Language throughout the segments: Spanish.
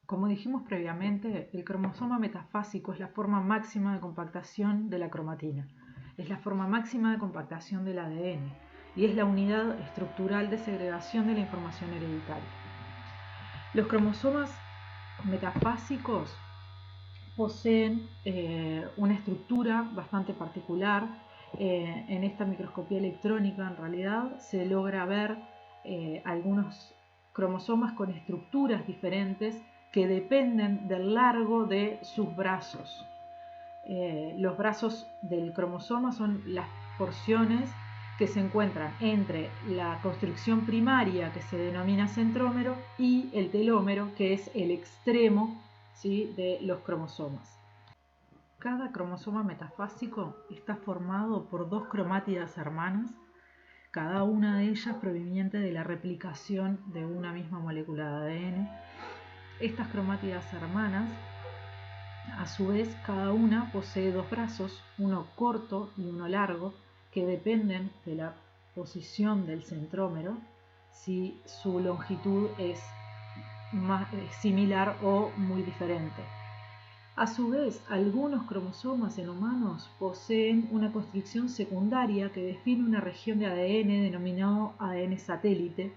Como dijimos previamente, el cromosoma metafásico es la forma máxima de compactación de la cromatina. Es la forma máxima de compactación del ADN y es la unidad estructural de segregación de la información hereditaria. Los cromosomas metafásicos poseen una estructura bastante particular. En esta microscopía electrónica, en realidad, se logra ver algunos cromosomas con estructuras diferentes que dependen del largo de sus brazos. Los brazos del cromosoma son las porciones que se encuentran entre la construcción primaria, que se denomina centrómero, y el telómero, que es el extremo, ¿sí?, de los cromosomas. Cada cromosoma metafásico está formado por dos cromátidas hermanas, cada una de ellas proveniente de la replicación de una misma molécula de ADN. Estas cromátidas hermanas, a su vez, cada una posee dos brazos, uno corto y uno largo, que dependen de la posición del centrómero, si su longitud es similar o muy diferente. A su vez, algunos cromosomas en humanos poseen una construcción secundaria que define una región de ADN denominado ADN satélite.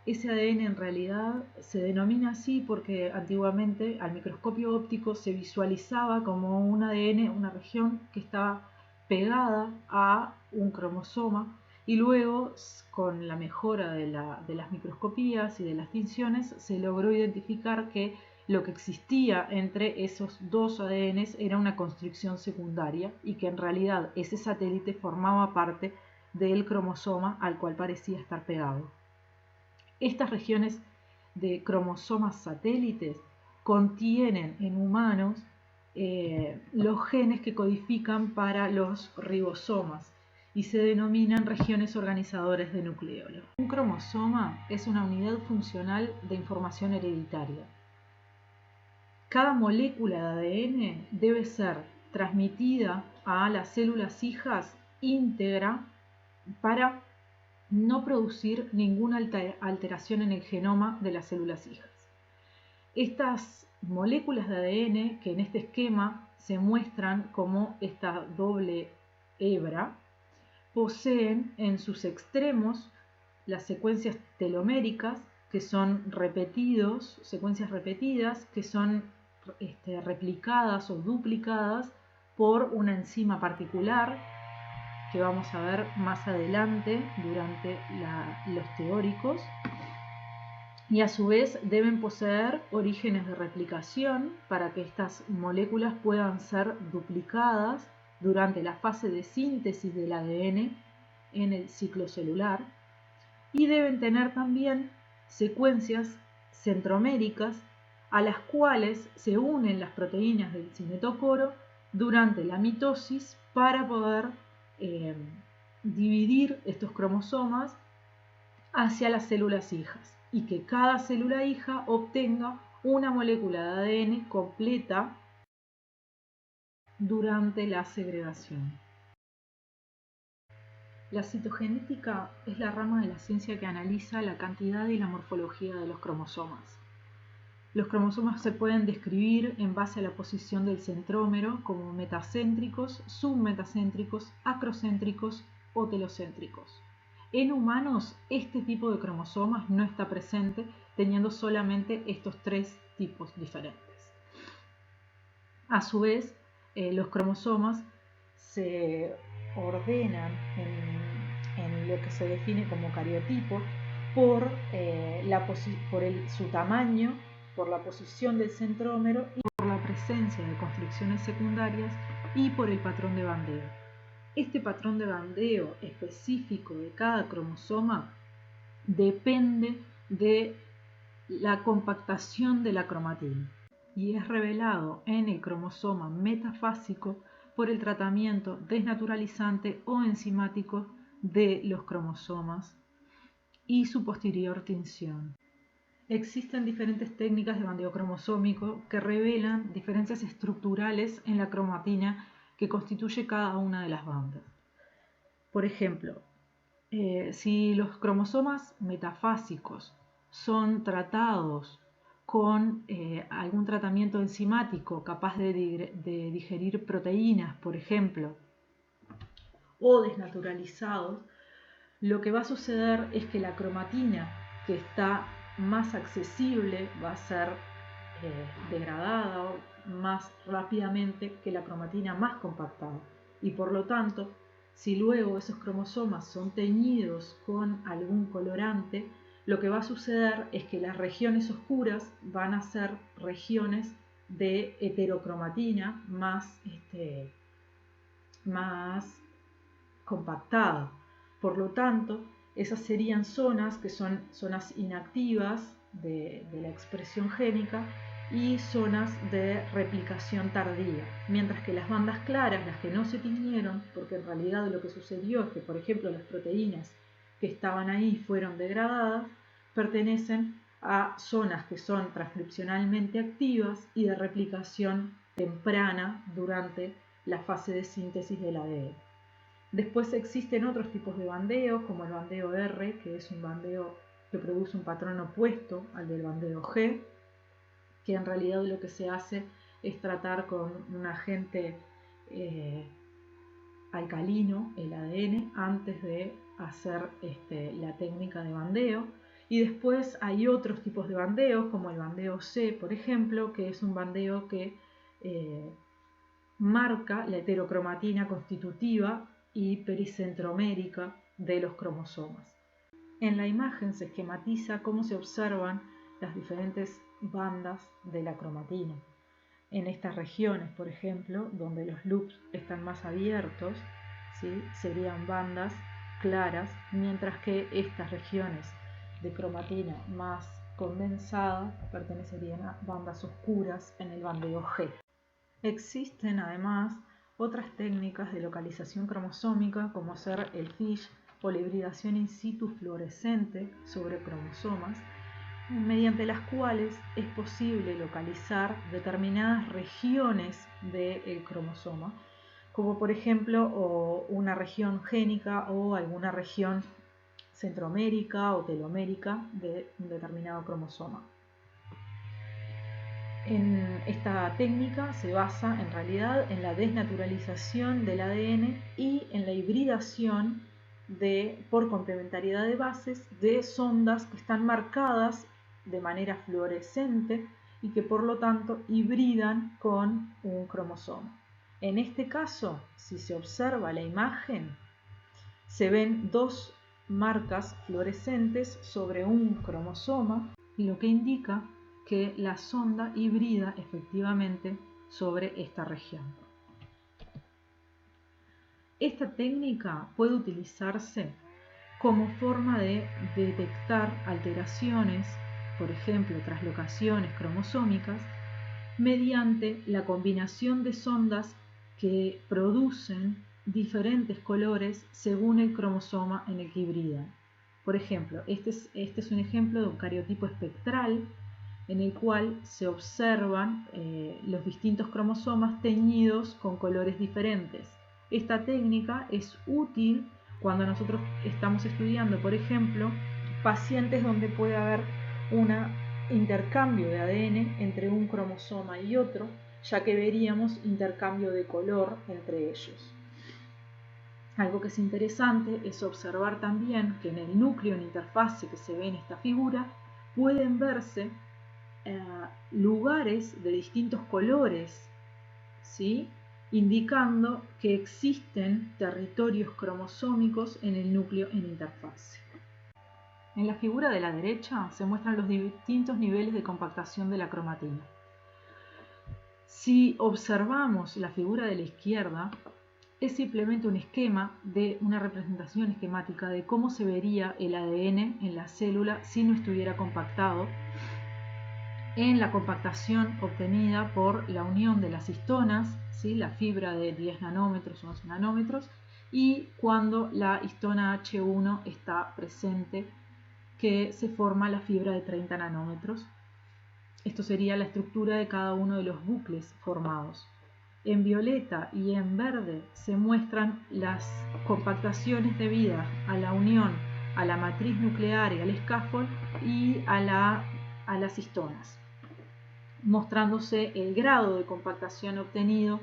Ese ADN en realidad se denomina así porque antiguamente al microscopio óptico se visualizaba como un ADN, una región que estaba pegada a un cromosoma, y luego con la mejora de las microscopías y de las tinciones se logró identificar que lo que existía entre esos dos ADNs era una construcción secundaria y que en realidad ese satélite formaba parte del cromosoma al cual parecía estar pegado. Estas regiones de cromosomas satélites contienen en humanos los genes que codifican para los ribosomas y se denominan regiones organizadoras de nucleolo. Un cromosoma es una unidad funcional de información hereditaria. Cada molécula de ADN debe ser transmitida a las células hijas íntegra para no producir ninguna alteración en el genoma de las células hijas. Estas moléculas de ADN, que en este esquema se muestran como esta doble hebra, poseen en sus extremos las secuencias teloméricas, que son secuencias repetidas, que son replicadas o duplicadas por una enzima particular que vamos a ver más adelante durante los teóricos, y a su vez deben poseer orígenes de replicación para que estas moléculas puedan ser duplicadas durante la fase de síntesis del ADN en el ciclo celular, y deben tener también secuencias centroméricas a las cuales se unen las proteínas del cinetocoro durante la mitosis para poder dividir estos cromosomas hacia las células hijas y que cada célula hija obtenga una molécula de ADN completa durante la segregación. La citogenética es la rama de la ciencia que analiza la cantidad y la morfología de los cromosomas. Los cromosomas se pueden describir en base a la posición del centrómero como metacéntricos, submetacéntricos, acrocéntricos o telocéntricos. En humanos, este tipo de cromosomas no está presente, teniendo solamente estos tres tipos diferentes. A su vez, los cromosomas se ordenan en lo que se define como cariotipo por su tamaño, por la posición del centrómero y por la presencia de construcciones secundarias y por el patrón de bandeo. Este patrón de bandeo específico de cada cromosoma depende de la compactación de la cromatina y es revelado en el cromosoma metafásico por el tratamiento desnaturalizante o enzimático de los cromosomas y su posterior tinción. Existen diferentes técnicas de bandeo cromosómico que revelan diferencias estructurales en la cromatina que constituye cada una de las bandas. Por ejemplo, si los cromosomas metafásicos son tratados con algún tratamiento enzimático capaz de digerir proteínas, por ejemplo, o desnaturalizados, lo que va a suceder es que la cromatina, que está más accesible, va a ser degradada más rápidamente que la cromatina más compactada. Y por lo tanto, si luego esos cromosomas son teñidos con algún colorante, lo que va a suceder es que las regiones oscuras van a ser regiones de heterocromatina más compactada. Por lo tanto, esas serían zonas que son zonas inactivas de la expresión génica y zonas de replicación tardía, mientras que las bandas claras, las que no se tiñeron, porque en realidad lo que sucedió es que, por ejemplo, las proteínas que estaban ahí fueron degradadas, pertenecen a zonas que son transcripcionalmente activas y de replicación temprana durante la fase de síntesis del ADN. Después existen otros tipos de bandeos, como el bandeo R, que es un bandeo que produce un patrón opuesto al del bandeo G, que en realidad lo que se hace es tratar con un agente alcalino, el ADN, antes de hacer la técnica de bandeo. Y después hay otros tipos de bandeos, como el bandeo C, por ejemplo, que es un bandeo que marca la heterocromatina constitutiva y pericentromérica de los cromosomas. En la imagen se esquematiza cómo se observan las diferentes bandas de la cromatina. En estas regiones, por ejemplo, donde los loops están más abiertos, ¿sí?, serían bandas claras, mientras que estas regiones de cromatina más condensada pertenecerían a bandas oscuras en el bandeo G. Existen además otras técnicas de localización cromosómica, como hacer el FISH o la hibridación in situ fluorescente sobre cromosomas, mediante las cuales es posible localizar determinadas regiones del cromosoma, como por ejemplo una región génica o alguna región centromérica o telomérica de un determinado cromosoma. Esta técnica se basa en realidad en la desnaturalización del ADN y en la hibridación por complementariedad de bases de sondas que están marcadas de manera fluorescente y que por lo tanto hibridan con un cromosoma. En este caso, si se observa la imagen, se ven dos marcas fluorescentes sobre un cromosoma, lo que indica que la sonda hibrida efectivamente sobre esta región. Esta técnica puede utilizarse como forma de detectar alteraciones, por ejemplo, traslocaciones cromosómicas, mediante la combinación de sondas que producen diferentes colores según el cromosoma en el que hibridan. Por ejemplo, este es un ejemplo de un cariotipo espectral en el cual se observan los distintos cromosomas teñidos con colores diferentes. Esta técnica es útil cuando nosotros estamos estudiando, por ejemplo, pacientes donde puede haber un intercambio de ADN entre un cromosoma y otro, ya que veríamos intercambio de color entre ellos. Algo que es interesante es observar también que en el núcleo en interfase que se ve en esta figura pueden verse lugares de distintos colores, ¿sí?, indicando que existen territorios cromosómicos en el núcleo en interfase. En la figura de la derecha se muestran los distintos niveles de compactación de la cromatina. Si observamos la figura de la izquierda, es simplemente un esquema de una representación esquemática de cómo se vería el ADN en la célula si no estuviera compactado, en la compactación obtenida por la unión de las histonas, ¿sí?, la fibra de 10 nanómetros o 11 nanómetros, y cuando la histona H1 está presente, que se forma la fibra de 30 nanómetros. Esto sería la estructura de cada uno de los bucles formados. En violeta y en verde se muestran las compactaciones debidas a la unión a la matriz nuclear y al scaffold y a las histonas. mostrándose el grado de compactación obtenido.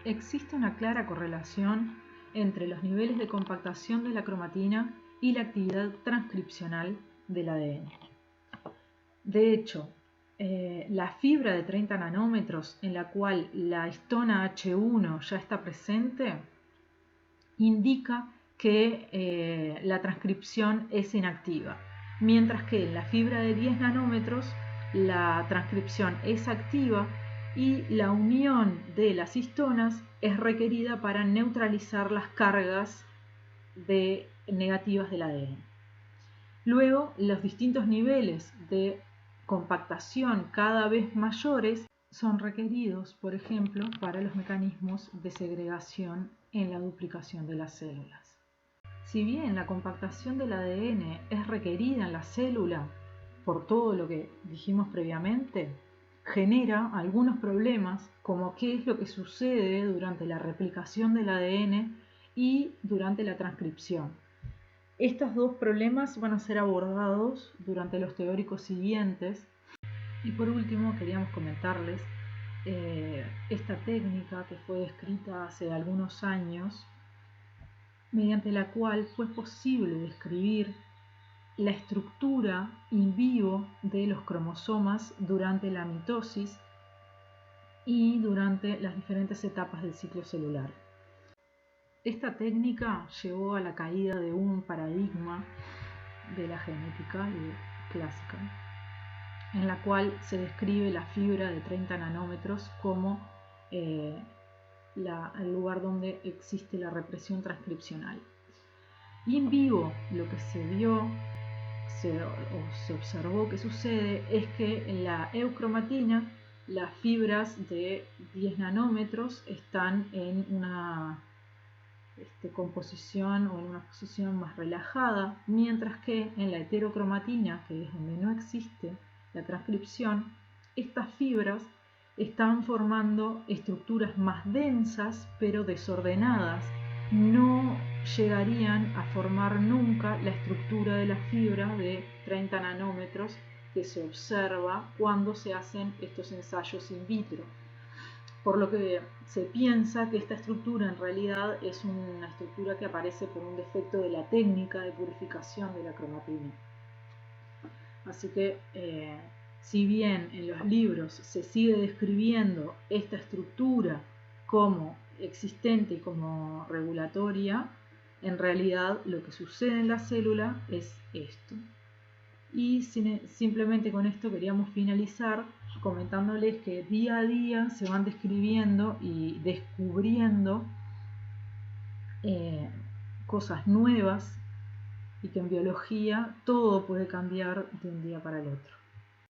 Existe una clara correlación entre los niveles de compactación de la cromatina y la actividad transcripcional del ADN. De hecho, la fibra de 30 nanómetros en la cual la histona H1 ya está presente indica que la transcripción es inactiva, mientras que en la fibra de 10 nanómetros la transcripción es activa y la unión de las histonas es requerida para neutralizar las cargas negativas del ADN. Luego, los distintos niveles de compactación cada vez mayores son requeridos, por ejemplo, para los mecanismos de segregación en la duplicación de las células. Si bien la compactación del ADN es requerida en la célula por todo lo que dijimos previamente, genera algunos problemas como qué es lo que sucede durante la replicación del ADN y durante la transcripción. Estos dos problemas van a ser abordados durante los teóricos siguientes. Y por último queríamos comentarles esta técnica que fue descrita hace algunos años, mediante la cual fue posible describir la estructura in vivo de los cromosomas durante la mitosis y durante las diferentes etapas del ciclo celular. Esta técnica llevó a la caída de un paradigma de la genética clásica, en la cual se describe la fibra de 30 nanómetros como el lugar donde existe la represión transcripcional. Y en vivo lo que se vio se observó que sucede es que en la eucromatina las fibras de 10 nanómetros están en una composición o en una posición más relajada, mientras que en la heterocromatina, que es donde no existe la transcripción, estas fibras están formando estructuras más densas pero desordenadas. No llegarían a formar nunca la estructura de la fibra de 30 nanómetros que se observa cuando se hacen estos ensayos in vitro. Por lo que se piensa que esta estructura en realidad es una estructura que aparece por un defecto de la técnica de purificación de la cromatina. Así que si bien en los libros se sigue describiendo esta estructura como existente y como regulatoria, en realidad lo que sucede en la célula es esto. Y simplemente con esto queríamos finalizar comentándoles que día a día se van describiendo y descubriendo cosas nuevas y que en biología todo puede cambiar de un día para el otro.